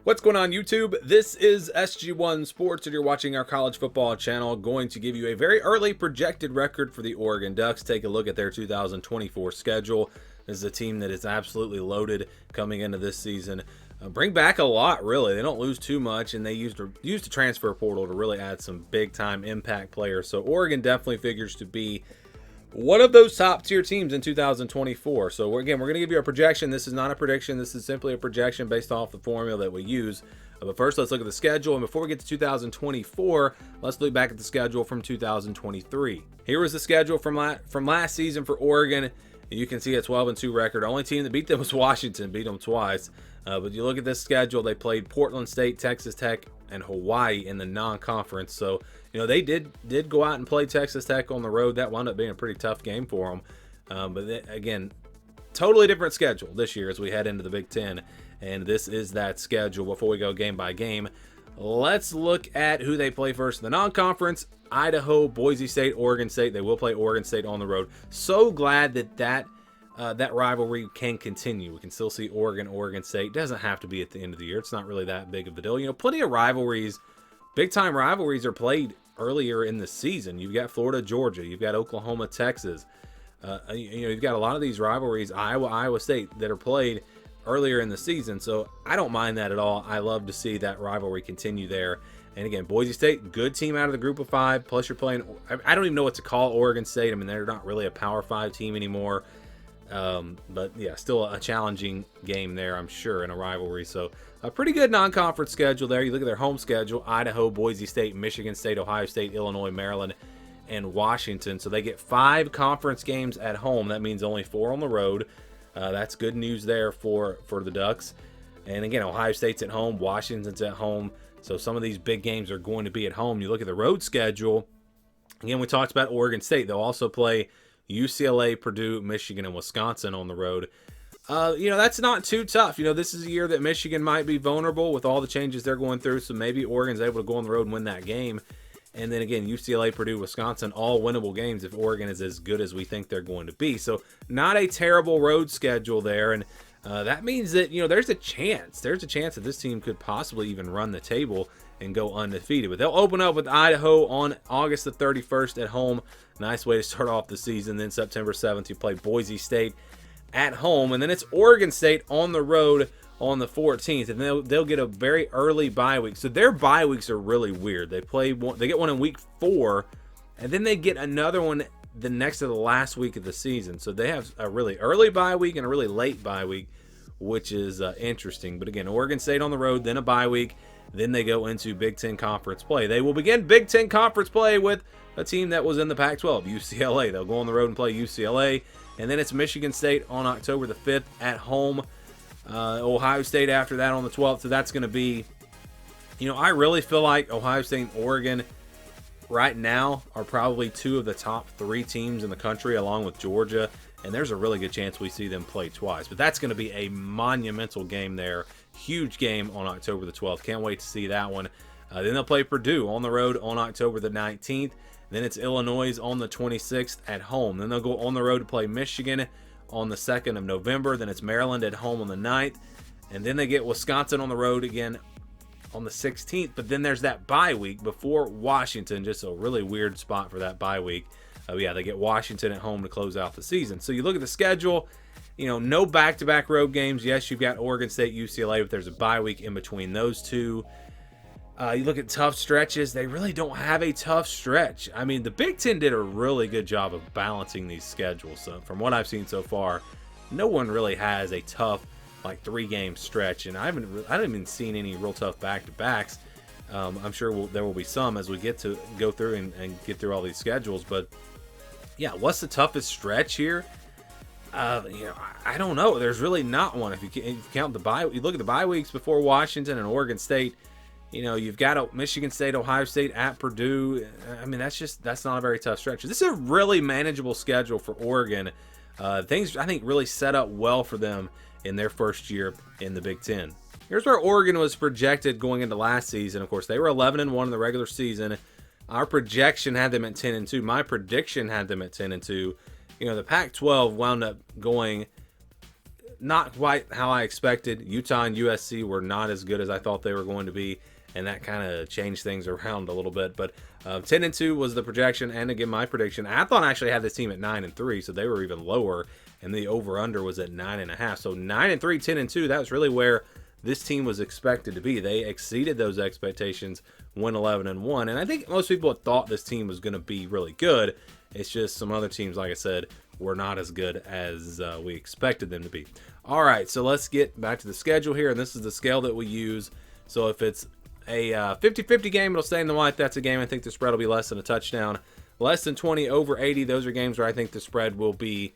What's going on YouTube? This is SG1 Sports and you're watching our college football channel. Going to give you a very early projected record for the Oregon Ducks. Take a look at their 2024 schedule. This is a team that is absolutely loaded coming into this season. Bring back a lot, really. They don't lose too much, and they used the transfer portal to really add some big-time impact players. So Oregon definitely figures to be one of those top-tier teams in 2024. So we're going to give you a projection. This is not a prediction. This is simply a projection based off the formula that we use. But first, let's look at the schedule. And before we get to 2024, let's look back at the schedule from 2023. Here was the schedule from last season for Oregon. You can see a 12-2 record. The only team that beat them was Washington, beat them twice. But you look at this schedule, they played Portland State, Texas Tech, and Hawaii in the non-conference. So, they did go out and play Texas Tech on the road. That wound up being a pretty tough game for them. But again, totally different schedule this year as we head into the Big Ten. And this is that schedule. Before we go game by game, let's look at who they play first in the non-conference. Idaho, Boise State, Oregon State. They will play Oregon State on the road. So glad that rivalry can continue. We can still see Oregon State. Doesn't have to be at the end of the year. It's not really that big of a deal. Plenty of rivalries, big-time rivalries are played earlier in the season. You've got Florida, Georgia. You've got Oklahoma, Texas. You've got a lot of these rivalries, Iowa State, that are played earlier in the season. So I don't mind that at all. I love to see that rivalry continue there. And again, Boise State, good team out of the group of five. Plus you're playing, I don't even know what to call Oregon State. I mean, they're not really a Power 5 team anymore. But yeah, still a challenging game there, I'm sure, in a rivalry. So a pretty good non-conference schedule there. You look at their home schedule: Idaho, Boise State, Michigan State, Ohio State, Illinois, Maryland, and Washington. So they get 5 conference games at home. That means only 4 on the road. That's good news there for the Ducks. And again, Ohio State's at home, Washington's at home. So some of these big games are going to be at home. You look at the road schedule. Again, we talked about Oregon State. They'll also play UCLA, Purdue, Michigan, and Wisconsin on the road. That's not too tough. This is a year that Michigan might be vulnerable with all the changes they're going through, so maybe Oregon's able to go on the road and win that game. And then again, UCLA, Purdue, Wisconsin, all winnable games if Oregon is as good as we think they're going to be. So not a terrible road schedule there, and that means that there's a chance that this team could possibly even run the table and go undefeated. But they'll open up with Idaho on August the 31st at home. Nice way to start off the season. Then September 7th, you play Boise State at home. And then it's Oregon State on the road on the 14th. And they'll get a very early bye week. So their bye weeks are really weird. They get one in week 4, and then they get another one the next to the last week of the season. So they have a really early bye week and a really late bye week, which is interesting. But again, Oregon State on the road, then a bye week. Then they go into Big Ten Conference play. They will begin Big Ten Conference play with a team that was in the Pac-12, UCLA. They'll go on the road and play UCLA. And then it's Michigan State on October the 5th at home. Ohio State after that on the 12th. So that's going to be, I really feel like Ohio State and Oregon right now are probably 2 of the top 3 teams in the country, along with Georgia. And there's a really good chance we see them play twice. But that's going to be a monumental game there. Huge game on October the 12th. Can't wait to see that one. Then they'll play Purdue on the road on October the 19th. Then it's Illinois on the 26th at home. Then they'll go on the road to play Michigan on the 2nd of November. Then it's Maryland at home on the 9th. And then they get Wisconsin on the road again on the 16th. But then there's that bye week before Washington. Just a really weird spot for that bye week. They get Washington at home to close out the season. So you look at the schedule, no back-to-back road games. Yes, you've got Oregon State, UCLA, but there's a bye week in between those two. You look at tough stretches. They really don't have a tough stretch. I mean, the Big Ten did a really good job of balancing these schedules. So from what I've seen so far, no one really has a tough, 3-game stretch. And I haven't even seen any real tough back-to-backs. I'm sure there will be some as we get to go through and get through all these schedules. But yeah, what's the toughest stretch here? I don't know. There's really not one. If you count the bye, you look at the bye weeks before Washington and Oregon State. You've got Michigan State, Ohio State, at Purdue. I mean, that's not a very tough stretch. This is a really manageable schedule for Oregon. Things I think really set up well for them in their first year in the Big Ten. Here's where Oregon was projected going into last season. Of course, they were 11-1 in the regular season. Our projection had them at 10-2. My prediction had them at 10-2. The Pac-12 wound up going not quite how I expected. Utah and USC were not as good as I thought they were going to be, and that kind of changed things around a little bit. But 10-2 was the projection, and again, my prediction. Athlon actually had this team at 9-3, so they were even lower, and the over/under was at 9.5. So 9-3, 10-2. That was really where this team was expected to be. They exceeded those expectations, went 11-1, and I think most people thought this team was going to be really good. It's just some other teams, like I said, were not as good as we expected them to be. All right, so let's get back to the schedule here, and this is the scale that we use. So if it's a 50-50 game, it'll stay in the white. That's a game I think the spread will be less than a touchdown. Less than 20, over 80, those are games where I think the spread will be,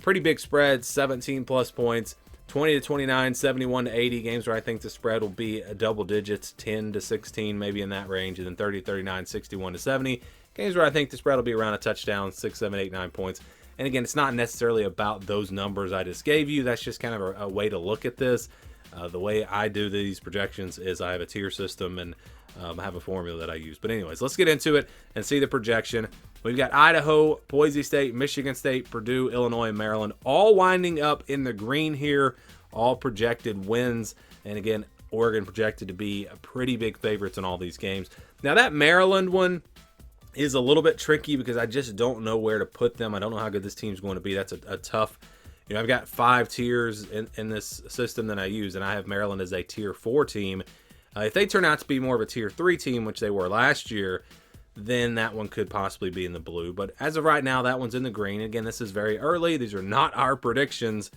pretty big spreads, 17-plus points. 20-29, 71-80, games where I think the spread will be double digits, 10-16, maybe in that range, and then 30-39, 61-70. Games where I think the spread will be around a touchdown, 6, 7, 8, 9 points. And again, it's not necessarily about those numbers I just gave you. That's just kind of a way to look at this. The way I do these projections is I have a tier system and I have a formula that I use. But anyways, let's get into it and see the projection. We've got Idaho, Boise State, Michigan State, Purdue, Illinois, and Maryland all winding up in the green here, all projected wins. And again, Oregon projected to be a pretty big favorites in all these games. Now that Maryland one is a little bit tricky because I just don't know where to put them. I don't know how good this team's going to be. That's a tough, I've got 5 tiers in this system that I use, and I have Maryland as a tier 4 team. If they turn out to be more of a tier 3 team, which they were last year, then that one could possibly be in the blue. But as of right now, that one's in the green. Again, this is very early. These are not our predictions.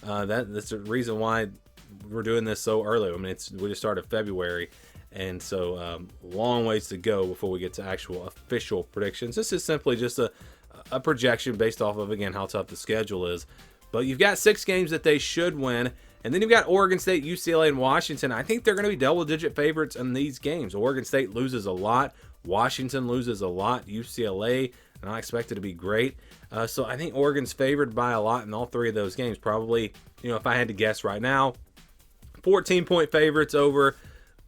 That's the reason why we're doing this so early. I mean, we just started February, and so long ways to go before we get to actual official predictions. This is simply just a projection based off of, again, how tough the schedule is. But you've got 6 games that they should win. And then you've got Oregon State, UCLA, and Washington. I think they're going to be double-digit favorites in these games. Oregon State loses a lot. Washington loses a lot. UCLA, and I expect it to be great. So I think Oregon's favored by a lot in all 3 of those games. Probably, if I had to guess right now, 14-point favorites over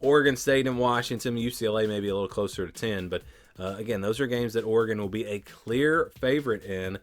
Oregon State and Washington. UCLA maybe a little closer to 10. But again, those are games that Oregon will be a clear favorite in.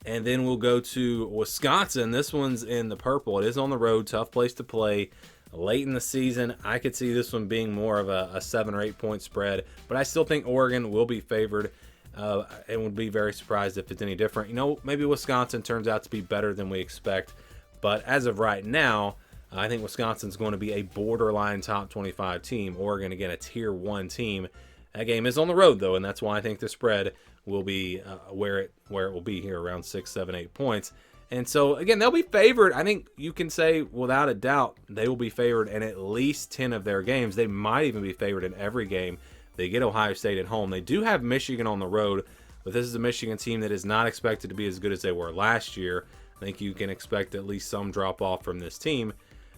And then we'll go to Wisconsin. This one's in the purple. It is on the road, tough place to play. Late in the season, I could see this one being more of a 7 or 8 point spread. But I still think Oregon will be favored and would be very surprised if it's any different. Maybe Wisconsin turns out to be better than we expect. But as of right now, I think Wisconsin's going to be a borderline top 25 team. Oregon, again, a tier 1 team. That game is on the road, though, and that's why I think the spread will be where it will be here, around 6, 7, 8 points. And so, again, they'll be favored. I think you can say without a doubt they will be favored in at least 10 of their games. They might even be favored in every game. They get Ohio State at home. They do have Michigan on the road, but this is a Michigan team that is not expected to be as good as they were last year. I think you can expect at least some drop-off from this team.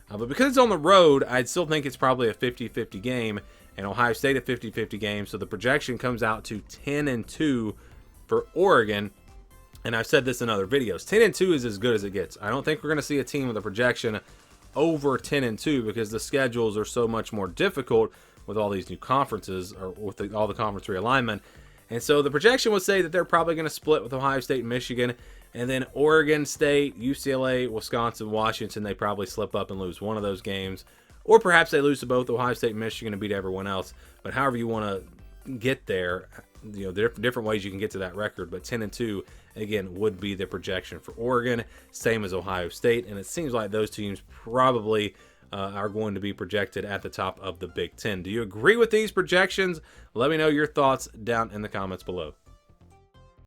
But because it's on the road, I'd still think it's probably a 50-50 game, and Ohio State a 50-50 game. So the projection comes out to 10-2 for Oregon. And I've said this in other videos. 10-2 is as good as it gets. I don't think we're going to see a team with a projection over 10-2 because the schedules are so much more difficult with all these new conferences, or with all the conference realignment. And so the projection would say that they're probably going to split with Ohio State and Michigan. And then Oregon State, UCLA, Wisconsin, Washington, they probably slip up and lose one of those games. Or perhaps they lose to both Ohio State and Michigan and beat everyone else. But however you want to get there, different ways you can get to that record. But 10-2, again, would be the projection for Oregon. Same as Ohio State. And it seems like those teams probably are going to be projected at the top of the Big Ten. Do you agree with these projections? Let me know your thoughts down in the comments below.